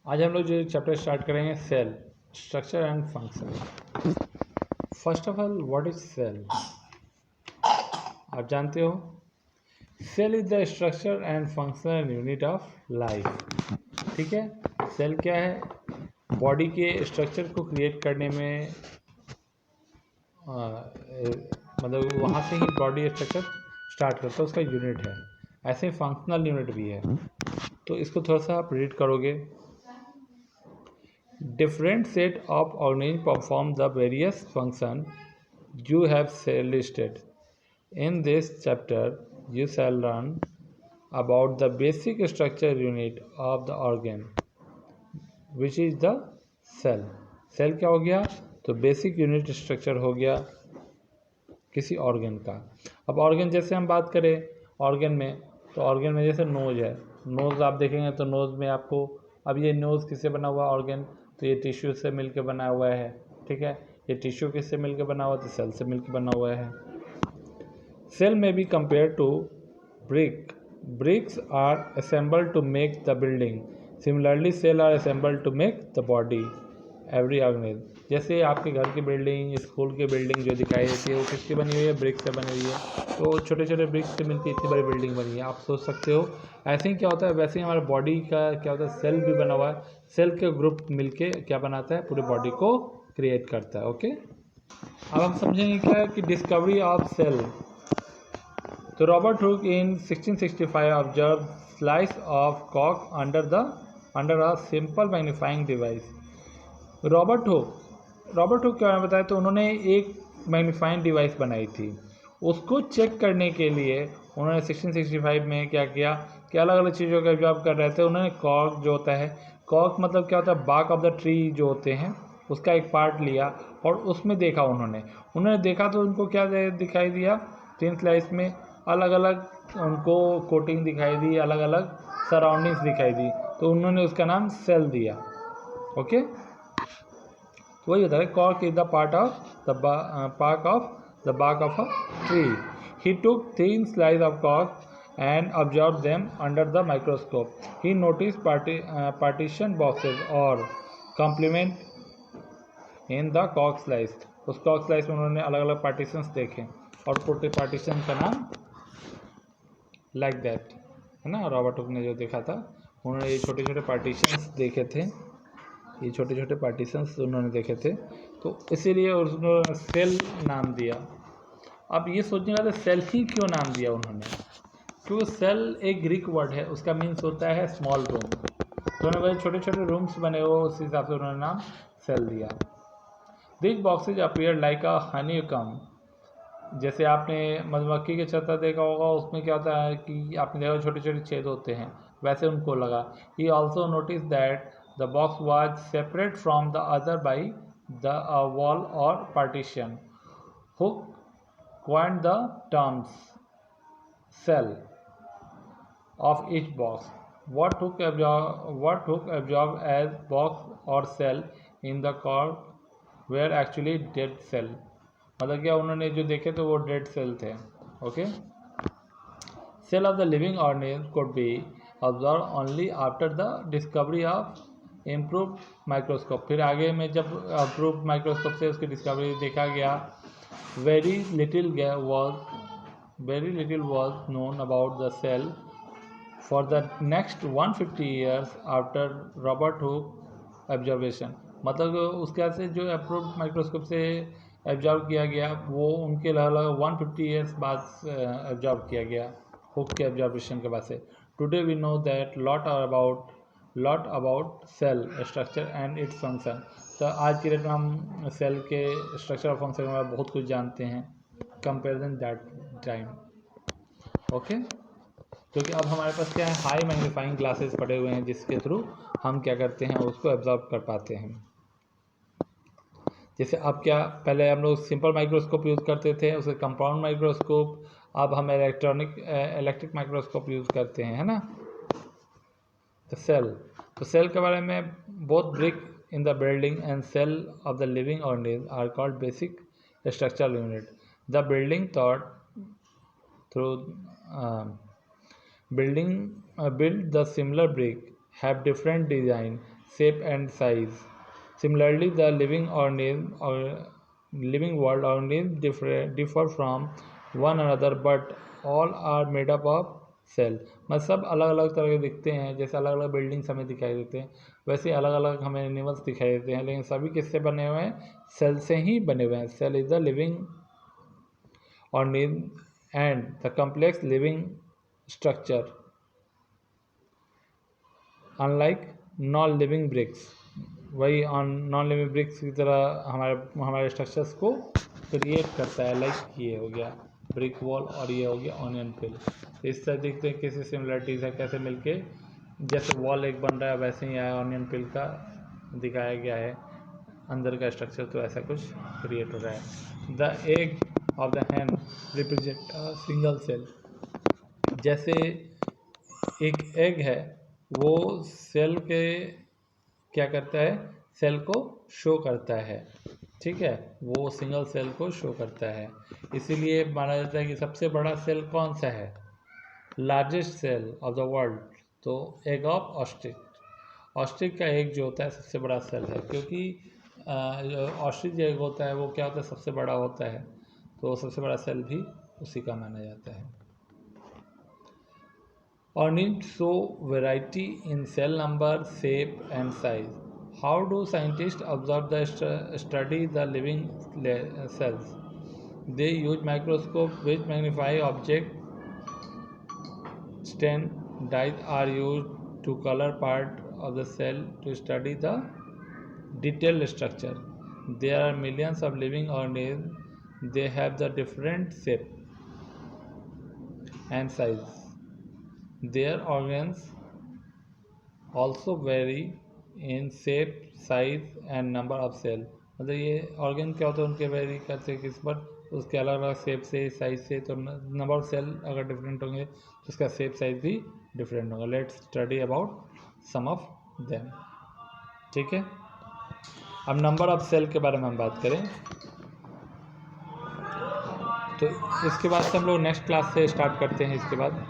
आज हम लोग जो चैप्टर स्टार्ट करेंगे cell structure and function. First of all what is cell? आप जानते हो cell is the structure and functional unit of life. ठीक है, सेल क्या है? बॉडी के स्ट्रक्चर को क्रिएट करने में मतलब वहाँ से ही बॉडी स्ट्रक्चर स्टार्ट करता है, उसका यूनिट है। ऐसे फंक्शनल यूनिट भी है, तो इसको थोड़ा सा आप रीड करोगे। Different set of organisms perform the various functions you have listed. In this chapter, you shall learn about the basic structure unit of the organ, which is the cell. Cell क्या हो गया? तो basic unit structure हो गया किसी organ का। अब organ जैसे हम बात करें ऑर्गन में, तो ऑर्गन में जैसे नोज है, नोज आप देखेंगे तो नोज में आपको, अब ये नोज किससे बना हुआ ऑर्गन? तो ये टिश्यू से मिलकर बना हुआ है। ठीक है, ये टिश्यू किससे मिलकर बना हुआ? तो सेल से मिलकर बना हुआ है। सेल में be compare to brick. Bricks are assembled to make the building. Similarly cell are assembled to make the body every organism. जैसे आपके घर की बिल्डिंग, स्कूल की बिल्डिंग जो दिखाई देती है वो किसकी बनी हुई है? ब्रिक से बनी हुई है। तो छोटे छोटे ब्रिक्स से मिलकर इतनी बड़ी बिल्डिंग बनी है। आप सोच सकते हो ऐसे ही क्या होता है, वैसे ही हमारे बॉडी का क्या होता है, सेल भी बना हुआ है। सेल के ग्रुप मिलके क्या बनाता है? पूरी बॉडी को क्रिएट करता है। ओके, अब हम समझेंगे क्या कि डिस्कवरी ऑफ सेल। तो Robert Hooke in 1665 observe slice of कॉक under a simple magnifying device. Robert Hooke क्या बताया? तो उन्होंने एक मैग्नीफाइंग डिवाइस बनाई थी। उसको चेक करने के लिए उन्होंने 1665 में क्या किया कि अलग अलग चीज़ों का ऑब्जर्व कर रहे थे। उन्होंने कॉर्क जो होता है, कॉर्क मतलब क्या होता है? बार्क ऑफ द ट्री जो होते हैं उसका एक पार्ट लिया और उसमें देखा उन्होंने देखा तो उनको क्या दिखाई दिया? 3 स्लाइस में अलग अलग उनको कोटिंग दिखाई दी, अलग अलग सराउंडिंग्स दिखाई दी, तो उन्होंने उसका नाम सेल दिया। ओके, तो वही होता है cork is the part of the bark of a tree. He took thin slices of cork and observed them under the microscope. He noticed partition boxes or compartments in the cork slice. उस cork slice में उन्होंने अलग अलग partitions देखे और पूरे partition का नाम लाइक दैट है ना। रॉबर्ट हुक ने जो देखा था, उन्होंने ये छोटे छोटे पार्टीशंस देखे थे, ये छोटे छोटे पार्टीशंस उन्होंने देखे थे, तो इसीलिए उन्होंने सेल नाम दिया। अब ये सोचने का सेल ही क्यों नाम दिया उन्होंने? क्योंकि सेल एक ग्रीक वर्ड है, उसका मीन्स होता है स्मॉल रूम। तो उन्होंने वही छोटे छोटे रूम्स बने हो, उस हिसाब से उन्होंने नाम सेल दिया। This boxes appear like a honeycomb. जैसे आपने मधुमक्खी के छत्ता देखा होगा, उसमें क्या होता है कि आपने देखा छोटे छोटे छेद होते हैं, वैसे उनको लगा। He also notice that the box was separate from the other by the wall और partition. Hooke coined the terms cell of each box. What Hook absorbed as box or cell in the cork were actually dead cell. मतलब क्या उन्होंने जो देखे तो वो dead cell थे। Okay, cell of the living organism could be observed only after the discovery of improved microscope. फिर आगे में जब improved microscope से उसकी डिस्कवरी देखा गया, very little was known about the cell for the next 150 years after Robert Hooke observation. मतलब उसके से जो अप्रूव्ड माइक्रोस्कोप से ऑब्जर्व किया गया वो उनके लगभग 150 ईयर्स बाद ऑब्जर्व किया गया, हुक के ऑब्जर्वेशन के बाद से। Today we know that lot about cell structure and its function. तो आज की डेट में हम सेल के स्ट्रक्चर और फंक्शन के बारे में बहुत कुछ जानते हैं कंपेरिजन दैट टाइम। ओके, क्योंकि अब हमारे पास क्या है, हाई मैग्नीफाइंग ग्लासेस पड़े हुए हैं जिसके थ्रू हम क्या करते हैं, उसको एब्जॉर्ब कर पाते हैं। जैसे अब क्या, पहले हम लोग सिंपल माइक्रोस्कोप यूज़ करते थे, उसे कंपाउंड माइक्रोस्कोप, अब हम इलेक्ट्रिक माइक्रोस्कोप यूज़ करते हैं, है ना। तो सेल के बारे में both brick in the building and cell of the living organism are called basic structural unit. The building thought through build the similar brick have different design. shape and size. Similarly, the living world organisms differ from one another, but all are made up of cell. मतलब सब अलग अलग तरह के दिखते हैं. जैसे अलग अलग बिल्डिंग्स हमें दिखाई देते हैं, वैसे अलग अलग हमें एनिमल्स दिखाई देते हैं, लेकिन सभी किससे बने हुए हैं? सेल से ही बने हुए हैं. Cell is the living organism and the complex living structure, unlike non living bricks. वही नॉन लिविंग ब्रिक्स की तरह हमारे स्ट्रक्चर्स को क्रिएट करता है. लाइक ये हो गया ब्रिक वॉल और ये हो गया ऑनियन पिल. इस तरह देखते हैं कैसे सिमिलरिटीज़ है, कैसे मिलके जैसे वॉल एक बन रहा है वैसे ही यहाँ ऑनियन पिल का दिखाया गया है अंदर का स्ट्रक्चर. तो ऐसा कुछ क्रिएट हो रहा है. The egg of the hen represent a single cell. जैसे एक एग है वो सेल के क्या करता है? सेल को शो करता है. ठीक है, वो सिंगल सेल को शो करता है. इसीलिए माना जाता है कि सबसे बड़ा सेल कौन सा है? Largest cell of the world. तो एग ऑफ ऑस्ट्रिच. ऑस्ट्रिच का एग जो होता है सबसे बड़ा सेल है, क्योंकि ऑस्ट्रिच एग होता है वो क्या होता है? सबसे बड़ा होता है. तो सबसे बड़ा सेल भी उसी का माना जाता है. Organisms show variety in cell number, shape, and size. How do scientists observe study the living cells? They use microscope which magnify object. Dyes are used to color part of the cell to study the detailed structure. There are millions of living organisms. They have the different shape and size. Their organs also vary in shape, size and number of cell. मतलब ये organ क्या होता है? उनके very करते हैं किस पर? उसके अलग अलग शेप से, साइज से. तो नंबर ऑफ सेल अगर डिफरेंट होंगे तो उसका शेप साइज भी डिफरेंट होगा. Let's study about some of them. ठीक है, अब नंबर ऑफ सेल के बारे में हम बात करें तो इसके बाद से हम लोग नेक्स्ट क्लास से स्टार्ट करते हैं. इसके बाद